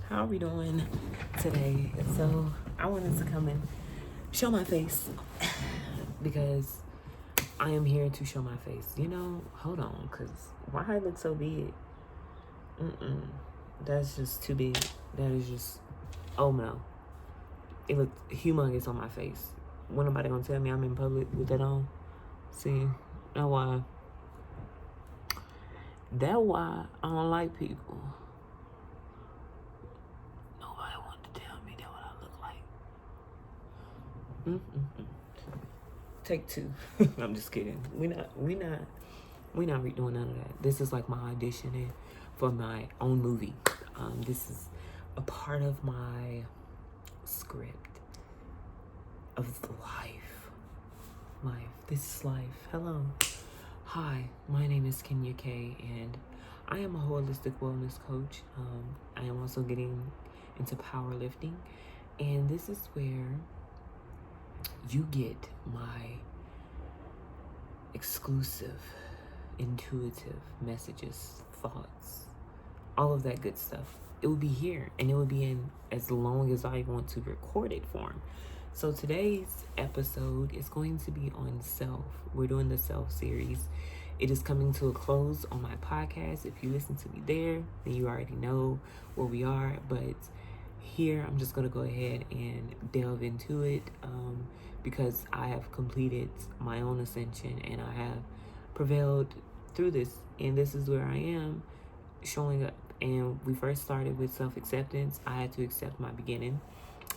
How are we doing today? So I wanted to come and show my face because I am here to show my face. Hold on, because why I look so big? That's just too big. That is just, oh no. It looked humongous on my face. When nobody gonna tell me I'm in public with that on? See, that's why. That's why I don't like people. Nobody want to tell me that what I look like. Take two. I'm just kidding. We not redoing none of that. This is like my auditioning for my own movie. This is a part of my script of life. This is life. Hello. Hi, my name is Kenya K, and I am a holistic wellness coach. I am also getting into powerlifting, and this is where you get my exclusive, intuitive messages, thoughts, all of that good stuff. It will be here, and it will be in as long as I want to record it form. So today's episode is going to be on self. We're doing the self series. It is coming to a close on my podcast. If you listen to me there, then you already know where we are. But here, I'm just going to go ahead and delve into it because I have completed my own ascension and I have prevailed through this. And this is where I am showing up. And we first started with self-acceptance. I had to accept my beginning.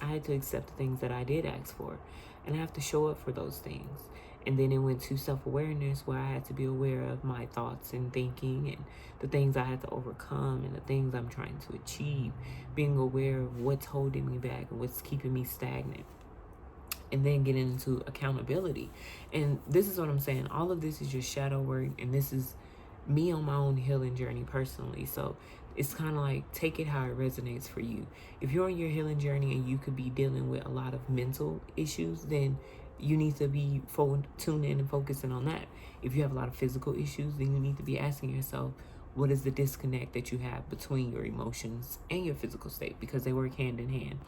I had to accept the things that I did ask for. And I have to show up for those things. And then it went to self-awareness, where I had to be aware of my thoughts and thinking and the things I had to overcome and the things I'm trying to achieve. Being aware of what's holding me back and what's keeping me stagnant. And then getting into accountability. And this is what I'm saying. All of this is just shadow work. And this is me on my own healing journey personally. So it's kind of like, take it how it resonates for you. If you're on your healing journey and you could be dealing with a lot of mental issues, then you need to be tuned in and focusing on that. If you have a lot of physical issues, then you need to be asking yourself, what is the disconnect that you have between your emotions and your physical state? Because they work hand in hand.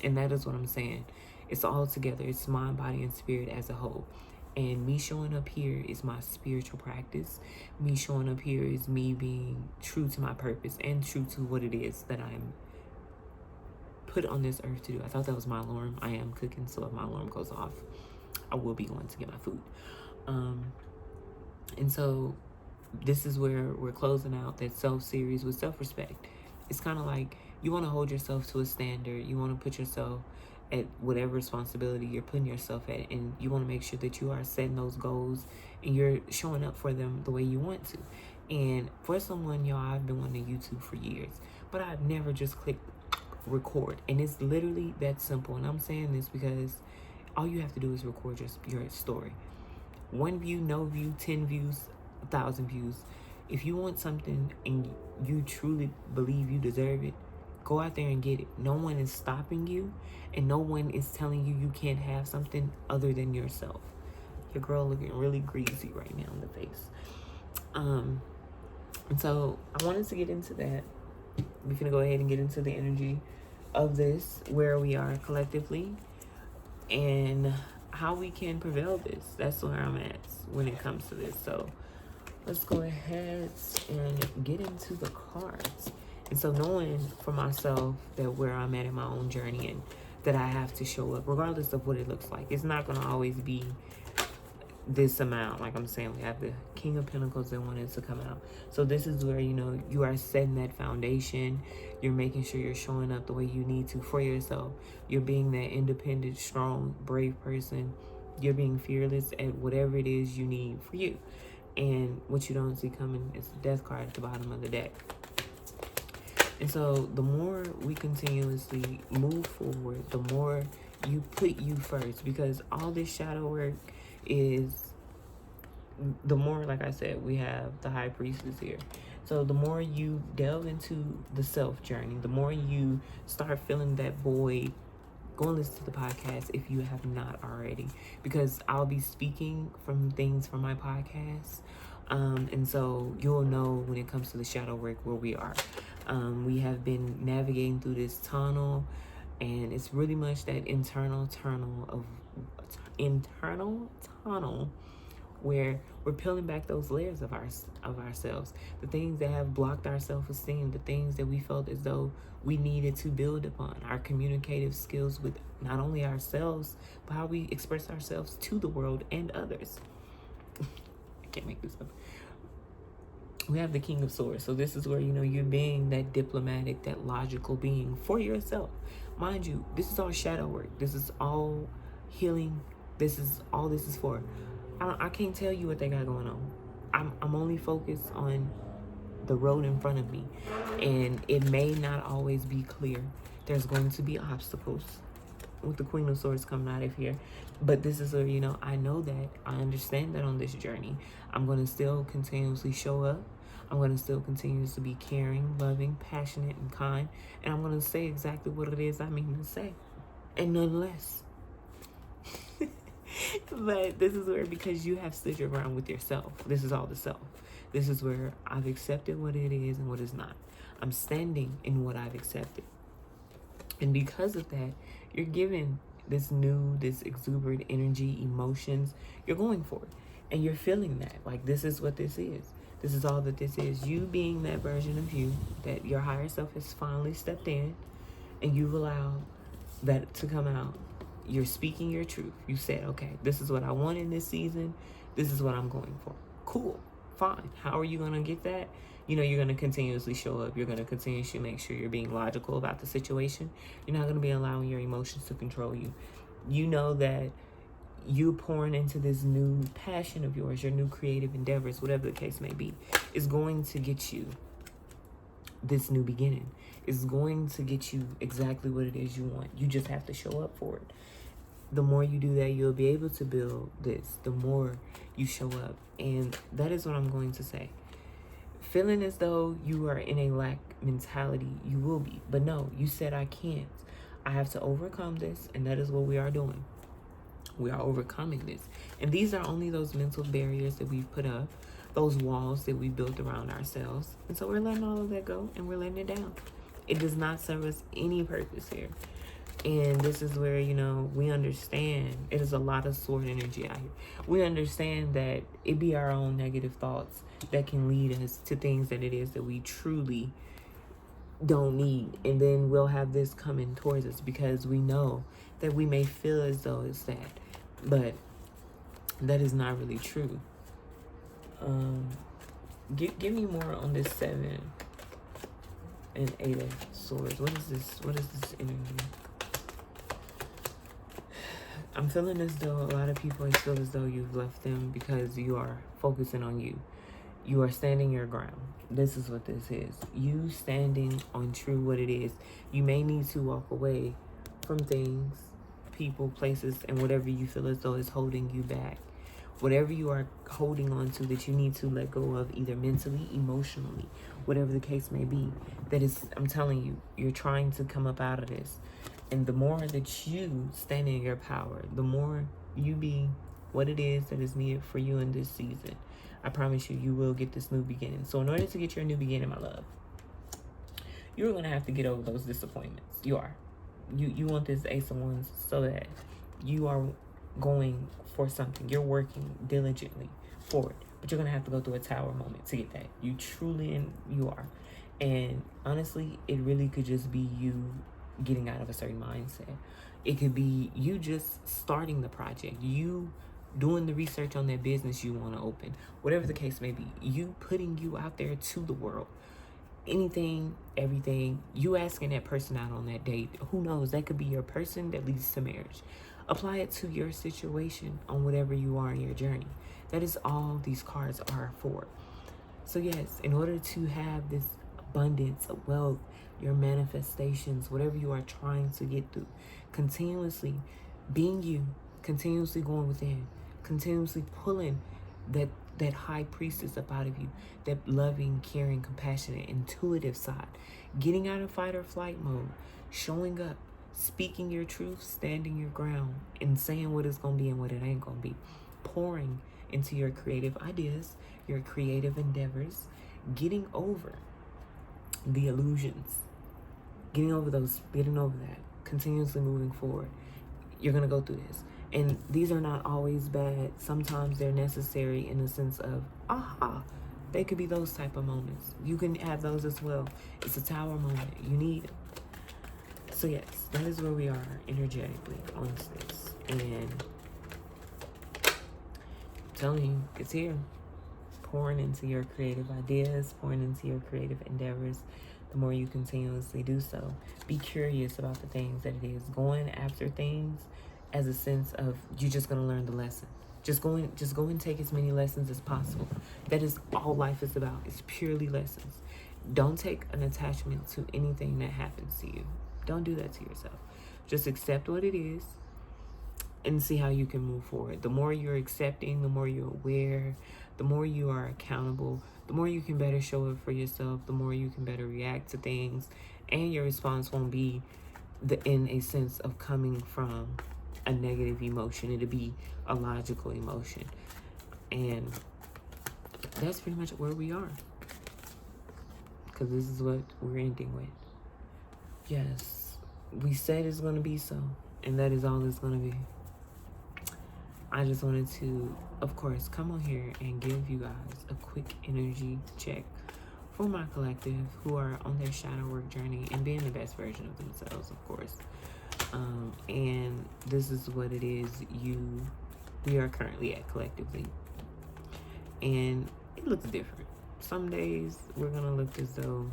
And that is what I'm saying. It's all together. It's mind, body, and spirit as a whole. And me showing up here is my spiritual practice. Me showing up here is me being true to my purpose and true to what it is that I'm put on this earth to do. I thought that was my alarm. I am cooking, so if my alarm goes off, I will be going to get my food. And so this is where we're closing out that self-series with self-respect. It's kind of like you want to hold yourself to a standard. You want to put yourself at whatever responsibility you're putting yourself at, and you want to make sure that you are setting those goals and you're showing up for them the way you want to. And for someone, y'all, I've been wanting YouTube for years, but I've never just clicked record, and it's literally that simple. And I'm saying this because all you have to do is record your story. 1 view, no view, 10 views, 1,000 views. If you want something and you truly believe you deserve it, go out there and get it. No one is stopping you, and no one is telling you you can't have something other than yourself. Your girl looking really greasy right now in the face. And so I wanted to get into that. We're gonna go ahead and get into the energy of this, where we are collectively, and how we can prevail this. That's where I'm at when it comes to this. So let's go ahead and get into the cards. And so knowing for myself that where I'm at in my own journey and that I have to show up regardless of what it looks like. It's not going to always be this amount. Like I'm saying, we have the King of Pentacles that wanted to come out. So this is where, you are setting that foundation. You're making sure you're showing up the way you need to for yourself. You're being that independent, strong, brave person. You're being fearless at whatever it is you need for you. And what you don't see coming is the Death card at the bottom of the deck. And so the more we continuously move forward, the more you put you first, because all this shadow work is, the more, like I said, we have the High Priestess here. So the more you delve into the self journey, the more you start feeling that void, go and listen to the podcast if you have not already, because I'll be speaking from things from my podcast And so you'll know when it comes to the shadow work where we are. We have been navigating through this tunnel, and it's really much that internal tunnel where we're peeling back those layers of ourselves, the things that have blocked our self-esteem, the things that we felt as though we needed to build upon, our communicative skills with not only ourselves, but how we express ourselves to the world and others. I can't make this up. We have the King of Swords. So this is where, you're being that diplomatic, that logical being for yourself. Mind you, this is all shadow work. This is all healing. This is all this is for. I can't tell you what they got going on. I'm only focused on the road in front of me. And it may not always be clear. There's going to be obstacles with the Queen of Swords coming out of here. But this is where, I know that. I understand that on this journey. I'm going to still continuously show up. I'm going to still continue to be caring, loving, passionate, and kind. And I'm going to say exactly what it is I mean to say. And none less. But this is where, because you have stood your ground with yourself, this is all the self. This is where I've accepted what it is and what is not. I'm standing in what I've accepted. And because of that, you're given this exuberant energy, emotions. You're going for it. And you're feeling that. Like, this is what this is. This is all that this is. You being that version of you that your higher self has finally stepped in, and you've allowed that to come out. You're speaking your truth. You said, okay, this is what I want in this season. This is what I'm going for. Cool. Fine. How are you going to get that? You're going to continuously show up. You're going to continuously make sure you're being logical about the situation. You're not going to be allowing your emotions to control you. You know that you pouring into this new passion of yours, your new creative endeavors, whatever the case may be, is going to get you this new beginning. Is going to get you exactly what it is you want. You just have to show up for it. The more you do that, you'll be able to build this. The more you show up. And that is what I'm going to say. Feeling as though you are in a lack mentality, you will be. But no, you said I can't. I have to overcome this, and that is what we are doing. We are overcoming this. And these are only those mental barriers that we've put up, those walls that we built around ourselves. And so we're letting all of that go, and we're letting it down. It does not serve us any purpose here. And this is where, we understand it is a lot of sword energy out here. We understand that it be our own negative thoughts that can lead us to things that it is that we truly don't need. And then we'll have this coming towards us because we know that we may feel as though it's that. But that is not really true. Give me more on this 7 and 8 of Swords. What is this? What is this energy? I'm feeling as though a lot of people feel as though you've left them because you are focusing on you. You are standing your ground. This is what this is. You standing on true what it is. You may need to walk away from things, people, places, and whatever you feel as though is holding you back. Whatever you are holding on to that you need to let go of, either mentally, emotionally, whatever the case may be, that is, I'm telling you, you're trying to come up out of this. And the more that you stand in your power, the more you be what it is that is needed for you in this season, I promise you, you will get this new beginning. So in order to get your new beginning, my love, you're going to have to get over those disappointments. You are. You want this Ace of Wands so that you are going for something. You're working diligently for it. But you're going to have to go through a tower moment to get that. You truly, and you are. And honestly, it really could just be you getting out of a certain mindset. It could be you just starting the project, you doing the research on that business you want to open, whatever the case may be, you putting you out there to the world. Anything, everything, you asking that person out on that date, who knows, that could be your person that leads to marriage. Apply it to your situation on whatever you are in your journey. That is all these cards are for. So yes, in order to have this abundance of wealth, your manifestations, whatever you are trying to get through, continuously being you, continuously going within, continuously pulling that high priestess up out of you, that loving, caring, compassionate, intuitive side, getting out of fight or flight mode, showing up, speaking your truth, standing your ground, and saying what it's going to be and what it ain't going to be, pouring into your creative ideas, your creative endeavors, getting over the illusions, getting over that, continuously moving forward. You're going to go through this. And these are not always bad. Sometimes they're necessary in the sense of, aha, they could be those type of moments. You can have those as well. It's a tower moment. You need it. So yes, that is where we are energetically on this. And I'm telling you, it's here. Pouring into your creative ideas, pouring into your creative endeavors. The more you continuously do so, be curious about the things that it is. Going after things as a sense of you're just going to learn the lesson. Just go and take as many lessons as possible. That is all life is about. It's purely lessons. Don't take an attachment to anything that happens to you. Don't do that to yourself. Just accept what it is and see how you can move forward. The more you're accepting, the more you're aware, the more you are accountable, the more you can better show up for yourself, the more you can better react to things, and your response won't be in a sense of coming from a negative emotion. It'll be a logical emotion. And that's pretty much where we are. Because this is what we're ending with. Yes, we said it's going to be so. And that is all it's going to be. I just wanted to, of course, come on here and give you guys a quick energy check for my collective who are on their shadow work journey and being the best version of themselves, of course. And this is what it is we are currently at collectively. And it looks different. Some days we're going to look as though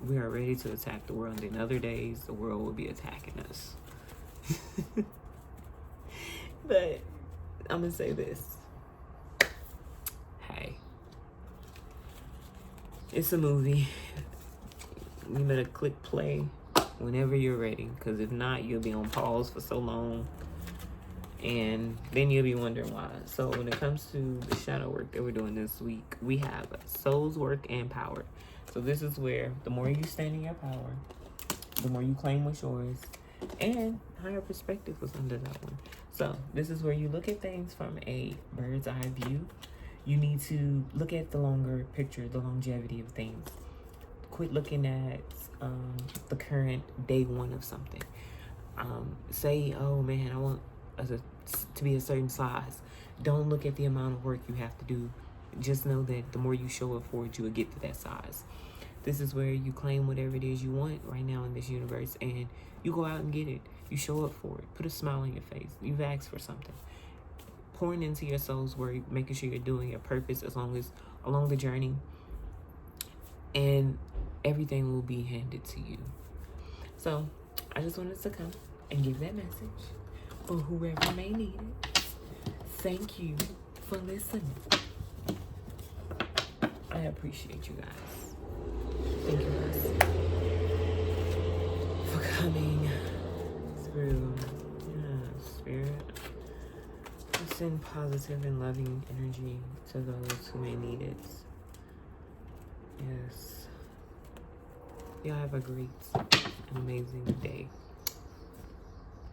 we are ready to attack the world. And other days the world will be attacking us. But I'm going to say this. Hey. It's a movie. You better click play whenever you're ready. Because if not, you'll be on pause for so long. And then you'll be wondering why. So when it comes to the shadow work that we're doing this week, we have Soul's Work and Power. So this is where the more you stand in your power, the more you claim what's yours. And higher perspective was under that one. So this is where you look at things from a bird's eye view. You need to look at the longer picture, the longevity of things. Quit looking at the current day one of something. Say, oh man, I want to be a certain size. Don't look at the amount of work you have to do. Just know that the more you show up for it, you will get to that size. This is where you claim whatever it is you want right now in this universe, and you go out and get it. You show up for it. Put a smile on your face. You've asked for something. Pouring into your soul's work, making sure you're doing your purpose along the journey, and everything will be handed to you. So I just wanted to come and give that message for whoever may need it. Thank you for listening. I appreciate you guys. Thank you guys for coming through. Yeah, Spirit. Send positive and loving energy to those who may need it. Yes. Y'all have a great and amazing day.